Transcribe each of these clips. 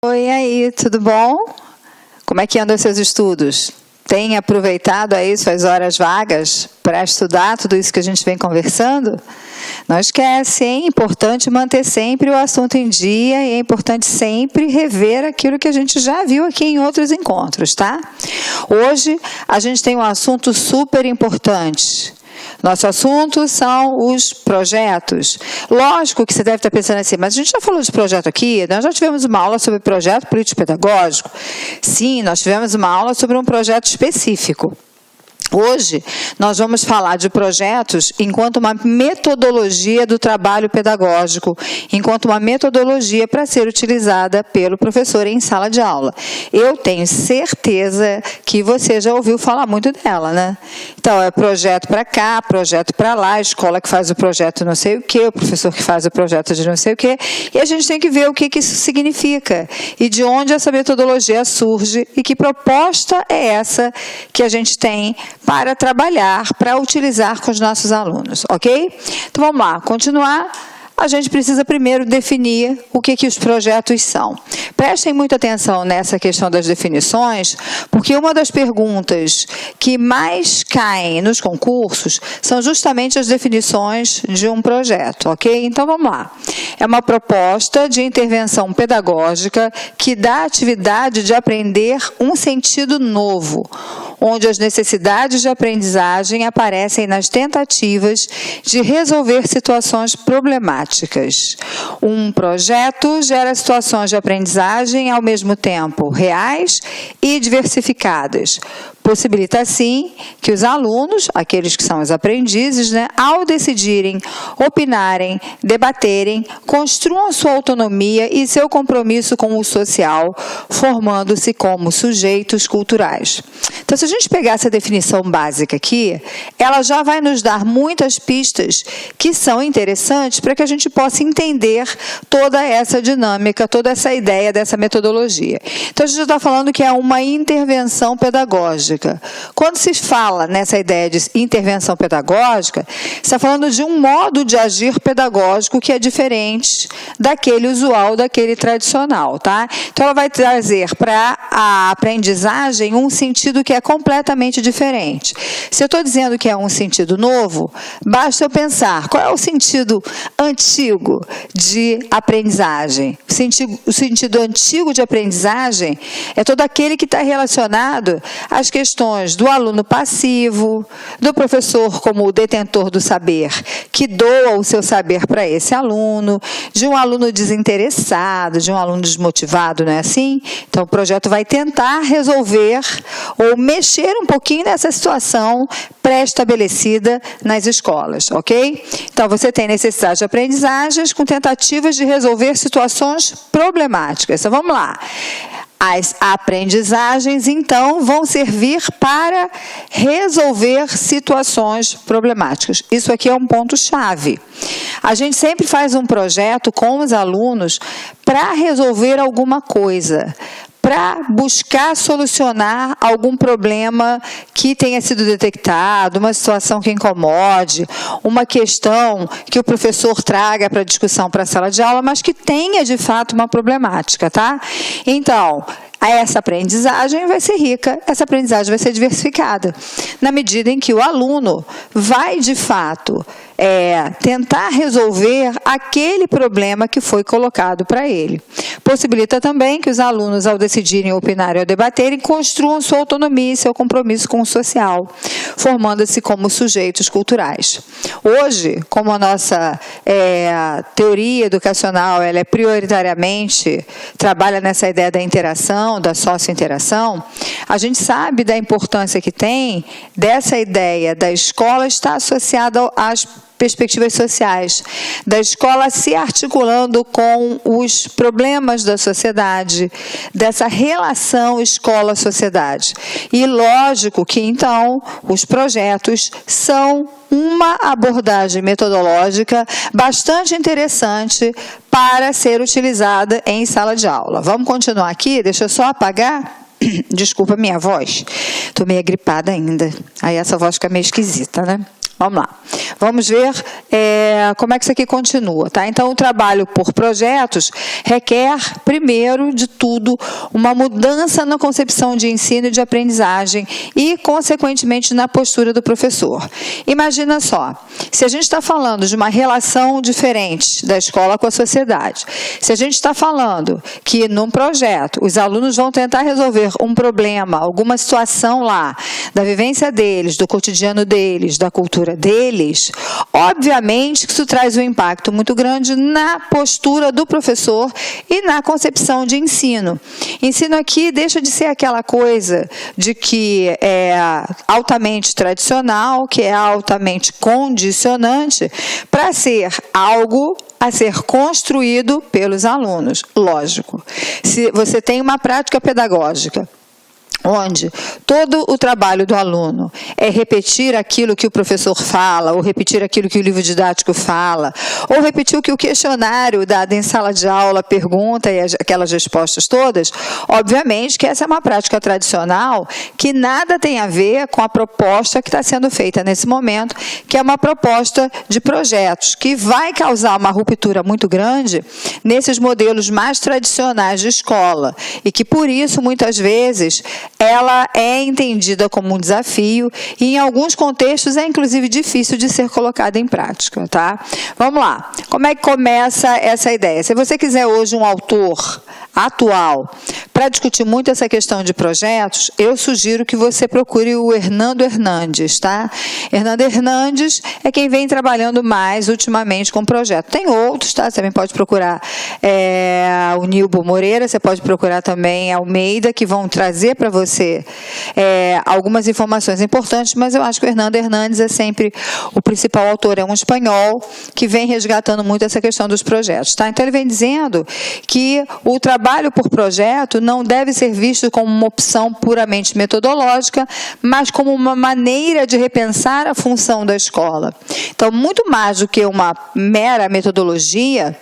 Oi, e aí, tudo bom? Como é que andam os seus estudos? Tem aproveitado aí suas horas vagas para estudar tudo isso que a gente vem conversando? Não esquece, hein? É importante manter sempre o assunto em dia e é importante sempre rever aquilo que a gente já viu aqui em outros encontros, tá? Hoje a gente tem um assunto super importante. Nosso assunto são os projetos. Lógico que você deve estar pensando assim, mas a gente já falou de projeto aqui, nós já tivemos uma aula sobre projeto político-pedagógico. Sim, nós tivemos uma aula sobre um projeto específico. Hoje, nós vamos falar de projetos enquanto uma metodologia do trabalho pedagógico, enquanto uma metodologia para ser utilizada pelo professor em sala de aula. Eu tenho certeza que você já ouviu falar muito dela, né? Então, é projeto para cá, projeto para lá, a escola que faz o projeto não sei o quê, o professor que faz o projeto de não sei o quê, e a gente tem que ver o que isso significa e de onde essa metodologia surge e que proposta é essa que a gente tem para trabalhar, para utilizar com os nossos alunos, ok? Então, vamos lá, continuar. A gente precisa primeiro definir o que os projetos são. Prestem muita atenção nessa questão das definições, porque uma das perguntas que mais caem nos concursos são justamente as definições de um projeto, ok? Então, vamos lá. É uma proposta de intervenção pedagógica que dá à atividade de aprender um sentido novo, onde as necessidades de aprendizagem aparecem nas tentativas de resolver situações problemáticas. Um projeto gera situações de aprendizagem ao mesmo tempo reais e diversificadas. Possibilita, assim, que os alunos, aqueles que são os aprendizes, ao decidirem, opinarem, debaterem, construam sua autonomia e seu compromisso com o social, formando-se como sujeitos culturais. Então, se a gente pegar essa definição básica aqui, ela já vai nos dar muitas pistas que são interessantes para que a gente possa entender toda essa dinâmica, toda essa ideia dessa metodologia. Então, a gente está falando que é uma intervenção pedagógica. Quando se fala nessa ideia de intervenção pedagógica, está falando de um modo de agir pedagógico que é diferente daquele usual, daquele tradicional, tá? Então, ela vai trazer para a aprendizagem um sentido que é completamente diferente. Se eu estou dizendo que é um sentido novo, basta eu pensar qual é o sentido antigo de aprendizagem. O sentido antigo de aprendizagem é todo aquele que está relacionado às questões do aluno passivo, do professor como o detentor do saber, que doa o seu saber para esse aluno, de um aluno desinteressado, de um aluno desmotivado, não é assim? Então, o projeto vai tentar resolver ou mexer um pouquinho nessa situação pré-estabelecida nas escolas, ok? Então, você tem necessidade de aprendizagens com tentativas de resolver situações problemáticas. Então, vamos lá. As aprendizagens, então, vão servir para resolver situações problemáticas. Isso aqui é um ponto-chave. A gente sempre faz um projeto com os alunos para resolver alguma coisa, para buscar solucionar algum problema que tenha sido detectado, uma situação que incomode, uma questão que o professor traga para discussão para a sala de aula, mas que tenha, de fato, uma problemática, tá? Então, essa aprendizagem vai ser rica, essa aprendizagem vai ser diversificada, na medida em que o aluno vai, de fato, tentar resolver aquele problema que foi colocado para ele. Possibilita também que os alunos, ao decidirem, opinarem ou debaterem, construam sua autonomia e seu compromisso com o social, formando-se como sujeitos culturais. Hoje, como a nossa teoria educacional ela prioritariamente trabalha nessa ideia da interação, da socio-interação, a gente sabe da importância que tem dessa ideia da escola estar associada às perspectivas sociais, da escola se articulando com os problemas da sociedade, dessa relação escola-sociedade. E lógico que, então, os projetos são uma abordagem metodológica bastante interessante para ser utilizada em sala de aula. Vamos continuar aqui? Deixa eu só apagar. Desculpa a minha voz, estou meio gripada ainda. Aí essa voz fica meio esquisita, né? Vamos lá. Vamos ver como é que isso aqui continua, tá? Então, o trabalho por projetos requer, primeiro de tudo, uma mudança na concepção de ensino e de aprendizagem e, consequentemente, na postura do professor. Imagina só, se a gente está falando de uma relação diferente da escola com a sociedade, se a gente está falando que, num projeto, os alunos vão tentar resolver um problema, alguma situação lá, da vivência deles, do cotidiano deles, da cultura deles, obviamente que isso traz um impacto muito grande na postura do professor e na concepção de ensino. Ensino aqui deixa de ser aquela coisa de que é altamente tradicional, que é altamente condicionante, para ser algo a ser construído pelos alunos. Lógico, se você tem uma prática pedagógica onde todo o trabalho do aluno é repetir aquilo que o professor fala, ou repetir aquilo que o livro didático fala, ou repetir o que o questionário dado em sala de aula pergunta e aquelas respostas todas, obviamente que essa é uma prática tradicional que nada tem a ver com a proposta que está sendo feita nesse momento, que é uma proposta de projetos, que vai causar uma ruptura muito grande nesses modelos mais tradicionais de escola, e que, por isso, muitas vezes, ela é entendida como um desafio e, em alguns contextos, é inclusive difícil de ser colocada em prática, tá? Vamos lá. Como é que começa essa ideia? Se você quiser hoje um autor atual para discutir muito essa questão de projetos, eu sugiro que você procure o Hernando Hernandes, tá? Hernando Hernandes é quem vem trabalhando mais ultimamente com projeto. Tem outros, tá? Você também pode procurar o Nilbo Moreira, você pode procurar também Almeida, que vão trazer para você algumas informações importantes, mas eu acho que o Hernando Hernandes é sempre o principal autor, é um espanhol que vem resgatando muito essa questão dos projetos, tá? Então, ele vem dizendo que o trabalho por projeto não deve ser visto como uma opção puramente metodológica, mas como uma maneira de repensar a função da escola. Então, muito mais do que uma mera metodologia,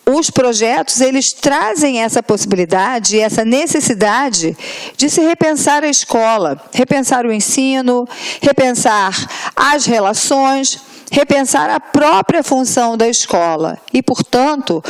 os projetos, eles trazem essa possibilidade, essa necessidade de se repensar a escola, repensar o ensino, repensar as relações, repensar a própria função da escola. E, portanto,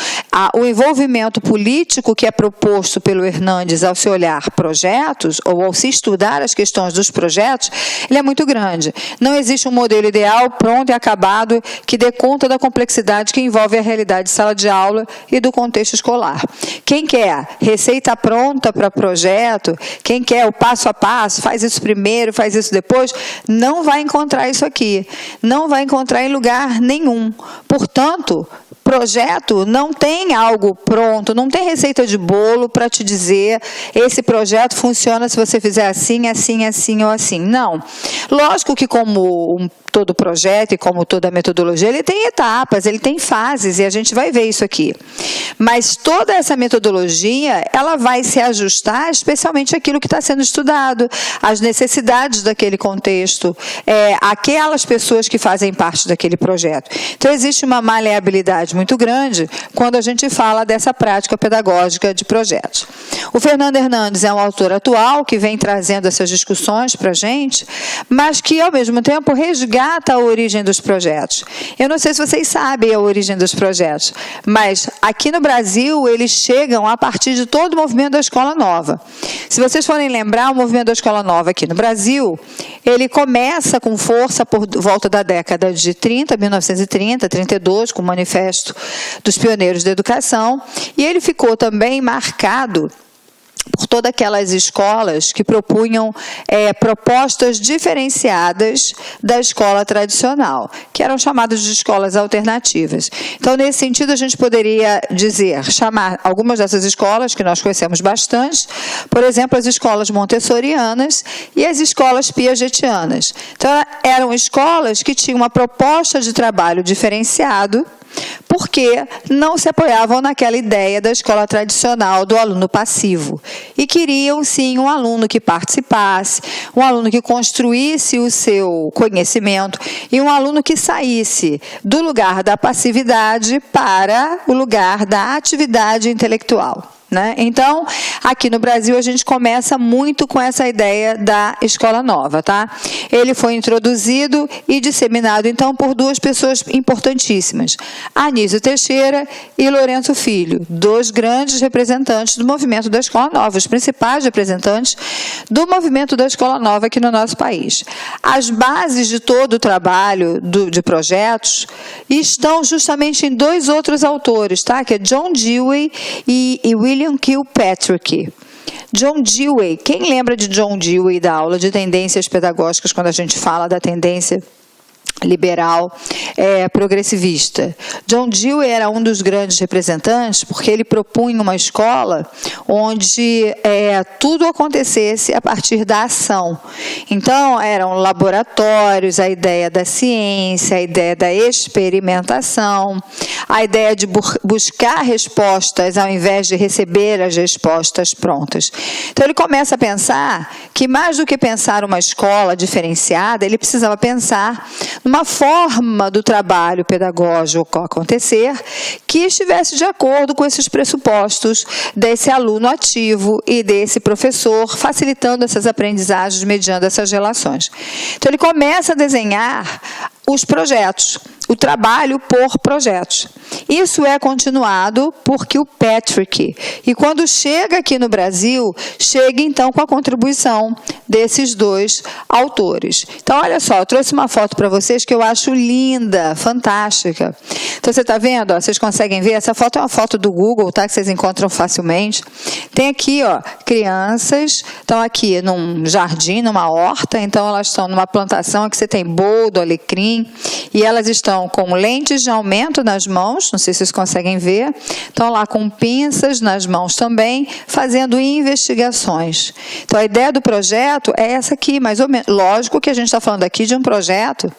o envolvimento político que é proposto pelo Hernandes ao se olhar projetos, ou ao se estudar as questões dos projetos, ele é muito grande. Não existe um modelo ideal, pronto e acabado, que dê conta da complexidade que envolve a realidade de sala de aula e do contexto escolar. Quem quer receita pronta para projeto, quem quer o passo a passo, faz isso primeiro, faz isso depois, não vai encontrar isso aqui. Não vai encontrar em lugar nenhum. Portanto, projeto não tem algo pronto, não tem receita de bolo para te dizer esse projeto funciona se você fizer assim, assim, assim ou assim. Não. Lógico que como todo projeto e como toda metodologia, ele tem etapas, ele tem fases, e a gente vai ver isso aqui. Mas toda essa metodologia, ela vai se ajustar especialmente àquilo que está sendo estudado, às necessidades daquele contexto, aquelas pessoas que fazem parte daquele projeto. Então, existe uma maleabilidade muito grande quando a gente fala dessa prática pedagógica de projetos. O Fernando Hernandes é um autor atual que vem trazendo essas discussões para a gente, mas que, ao mesmo tempo, resgata a origem dos projetos. Eu não sei se vocês sabem a origem dos projetos, mas aqui no Brasil eles chegam a partir de todo o movimento da Escola Nova. Se vocês forem lembrar, o movimento da Escola Nova aqui no Brasil, ele começa com força por volta da década de 30, 1930, 32, com o Manifesto dos Pioneiros da Educação, e ele ficou também marcado por todas aquelas escolas que propunham propostas diferenciadas da escola tradicional, que eram chamadas de escolas alternativas. Então, nesse sentido, a gente poderia chamar algumas dessas escolas, que nós conhecemos bastante, por exemplo, as escolas montessorianas e as escolas piagetianas. Então, eram escolas que tinham uma proposta de trabalho diferenciado, porque não se apoiavam naquela ideia da escola tradicional do aluno passivo. E queriam, sim, um aluno que participasse, um aluno que construísse o seu conhecimento e um aluno que saísse do lugar da passividade para o lugar da atividade intelectual. Então, Aqui no Brasil, a gente começa muito com essa ideia da escola nova, tá? Ele foi introduzido e disseminado, então, por duas pessoas importantíssimas, Anísio Teixeira e Lourenço Filho, dois grandes representantes do movimento da escola nova, os principais representantes do movimento da escola nova aqui no nosso país. As bases de todo o trabalho de projetos estão justamente em dois outros autores, tá? Que é John Dewey e William Kilpatrick. John Dewey, quem lembra de John Dewey da aula de tendências pedagógicas, quando a gente fala da tendência liberal, progressivista? John Dewey era um dos grandes representantes porque ele propunha uma escola onde tudo acontecesse a partir da ação. Então, eram laboratórios, a ideia da ciência, a ideia da experimentação, a ideia de buscar respostas ao invés de receber as respostas prontas. Então, ele começa a pensar que, mais do que pensar uma escola diferenciada, ele precisava pensar numa forma do trabalho pedagógico acontecer que estivesse de acordo com esses pressupostos desse aluno ativo e desse professor, facilitando essas aprendizagens mediante essas relações. Então, ele começa a desenhar os projetos, o trabalho por projetos. Isso é continuado por Kilpatrick. E quando chega aqui no Brasil, chega então com a contribuição desses dois autores. Então, olha só, eu trouxe uma foto para vocês que eu acho linda, fantástica. Então, você está vendo? Ó, vocês conseguem ver? Essa foto é uma foto do Google, tá? Que vocês encontram facilmente. Tem aqui, ó, crianças, estão aqui num jardim, numa horta, então elas estão numa plantação que você tem boldo, alecrim, e elas estão com lentes de aumento nas mãos, não sei se vocês conseguem ver, estão lá com pinças nas mãos também, fazendo investigações. Então, a ideia do projeto é essa aqui, mais ou menos. Lógico que a gente está falando aqui de um projeto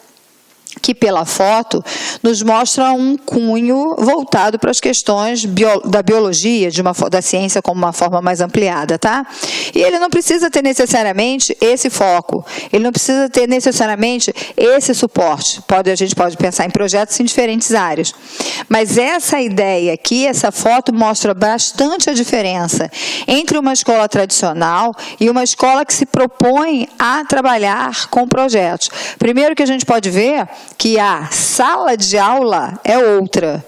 que, pela foto, nos mostra um cunho voltado para as questões da biologia, da ciência como uma forma mais ampliada, tá? E ele não precisa ter necessariamente esse foco, ele não precisa ter necessariamente esse suporte. A gente pode pensar em projetos em diferentes áreas. Mas essa ideia aqui, essa foto, mostra bastante a diferença entre uma escola tradicional e uma escola que se propõe a trabalhar com projetos. Primeiro que a gente pode ver que a sala de aula é outra.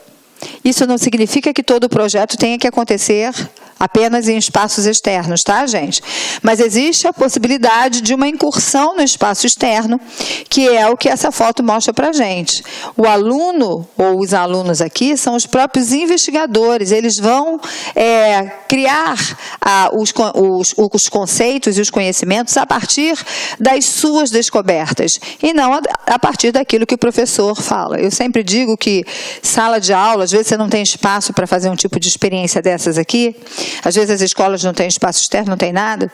Isso não significa que todo o projeto tenha que acontecer apenas em espaços externos, tá, gente? Mas existe a possibilidade de uma incursão no espaço externo, que é o que essa foto mostra para a gente. O aluno, ou os alunos aqui, são os próprios investigadores. Eles vão criar os conceitos e os conhecimentos a partir das suas descobertas, e não a partir daquilo que o professor fala. Eu sempre digo que sala de aula, às vezes você não tem espaço para fazer um tipo de experiência dessas aqui. Às vezes as escolas não têm espaço externo, não tem nada.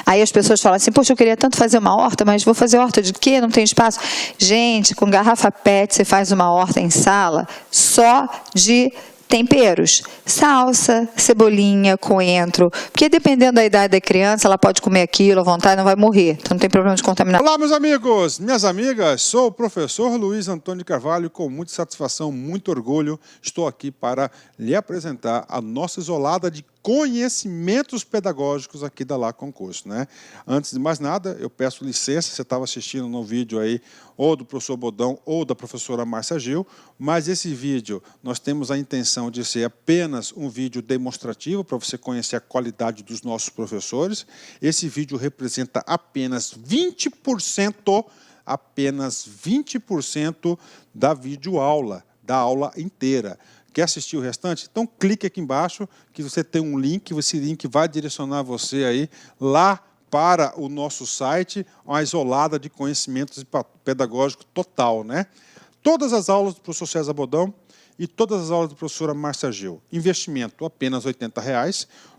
Aí as pessoas falam assim, poxa, eu queria tanto fazer uma horta, mas vou fazer horta de quê? Não tem espaço. Gente, com garrafa PET você faz uma horta em sala só de temperos, salsa, cebolinha, coentro, porque dependendo da idade da criança, ela pode comer aquilo à vontade, não vai morrer, então não tem problema de contaminação. Olá, meus amigos, minhas amigas, sou o professor Luiz Antônio Carvalho, com muita satisfação, muito orgulho, estou aqui para lhe apresentar a nossa isolada de conhecimentos pedagógicos aqui da La Concurso, né? Antes de mais nada, eu peço licença, você estava assistindo no vídeo aí, ou do professor Bodão, ou da professora Márcia Gil, mas esse vídeo, nós temos a intenção de ser apenas um vídeo demonstrativo, para você conhecer a qualidade dos nossos professores. Esse vídeo representa apenas 20% da videoaula, da aula inteira. Quer assistir o restante? Então clique aqui embaixo que você tem um link, esse link vai direcionar você aí lá para o nosso site, uma isolada de conhecimentos pedagógicos total, né? Todas as aulas do professor César Bodão e todas as aulas da professora Márcia Gil. Investimento apenas R$ 80,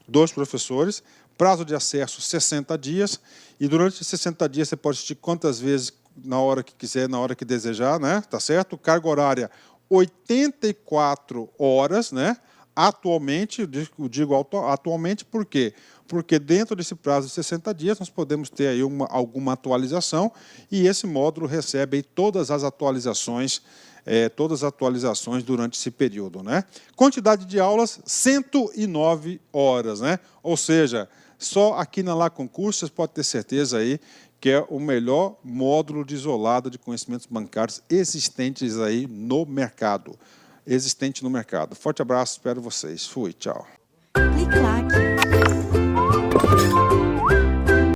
2 professores, prazo de acesso 60 dias, e durante esses 60 dias você pode assistir quantas vezes na hora que quiser, na hora que desejar, né? Tá certo? Carga horária 84 horas, né? Atualmente, eu digo atualmente por quê? Porque dentro desse prazo de 60 dias nós podemos ter aí alguma atualização, e esse módulo recebe aí todas as atualizações todas as atualizações durante esse período, né? Quantidade de aulas, 109 horas, né? Ou seja, só aqui na La Concurso, vocês podem ter certeza aí que é o melhor módulo de isolado de conhecimentos bancários existentes aí no mercado. Forte abraço, espero vocês. Fui, tchau. Clique lá.